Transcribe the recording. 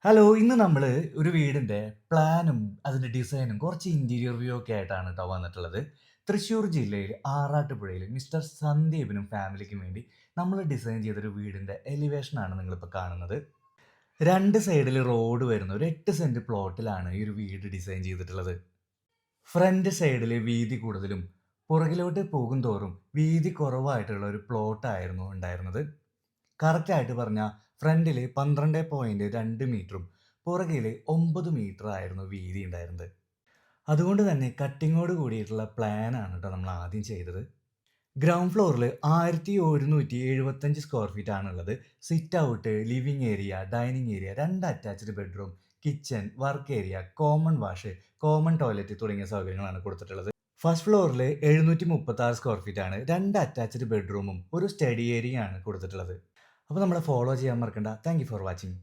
Hello, ഇന്ന് നമ്മള് ഒരു വീടിന്റെ പ്ലാനും, അതിന്റെ ഡിസൈനും, കുറച്ച് ഇന്റീരിയർ വ്യൂ ഒക്കെ ആയിട്ടാണ് ട്ടോ വന്നിട്ടുള്ളത്. തൃശ്ശൂർ ജില്ലയിൽ ആറാട്ടുപുഴയിൽ മിസ്റ്റർ സന്ദീപിനും ഫാമിലിക്കും വേണ്ടി നമ്മൾ ഡിസൈൻ ചെയ്തൊരു വീടിന്റെ എലിവേഷനാണ് നിങ്ങളിപ്പോൾ കാണുന്നത്. 2 സൈഡിൽ റോഡ് വരുന്ന ഒരു 8 സെന്റ് പ്ലോട്ടിലാണ് ഈ ഒരു വീട് ഡിസൈൻ ചെയ്തിട്ടുള്ളത്. ഫ്രണ്ട് സൈഡിൽ വീതി കൂടുതലും പുറകിലോട്ട് പോകുന്തോറും വീതി കുറവായിട്ടുള്ള ഒരു പ്ലോട്ടായിരുന്നു ഉണ്ടായിരുന്നത്. കറക്റ്റായിട്ട് പറഞ്ഞാൽ ഫ്രണ്ടിൽ 12.2 മീറ്ററും പുറകിൽ 9 മീറ്റർ ആയിരുന്നു വീതി ഉണ്ടായിരുന്നത്. അതുകൊണ്ട് തന്നെ കട്ടിങ്ങോട് കൂടിയിട്ടുള്ള പ്ലാനാണ് കേട്ടോ നമ്മൾ ആദ്യം ചെയ്തത്. ഗ്രൗണ്ട് ഫ്ലോറിൽ 1175 സ്ക്വയർ ഫീറ്റ് ആണുള്ളത്. Sit out, living area, dining area, 2 attached bedroom, kitchen, work area, common wash, common toilet തുടങ്ങിയ സൗകര്യങ്ങളാണ് കൊടുത്തിട്ടുള്ളത്. ഫസ്റ്റ് ഫ്ലോറിൽ 736 സ്ക്വയർ ഫീറ്റ് ആണ്. 2 അറ്റാച്ച്ഡ് ബെഡ്റൂമും ഒരു സ്റ്റഡി ഏരിയയാണ് കൊടുത്തിട്ടുള്ളത്. അപ്പോൾ നമ്മളെ ഫോളോ ചെയ്യാൻ മറക്കണ്ട. Thank you for watching.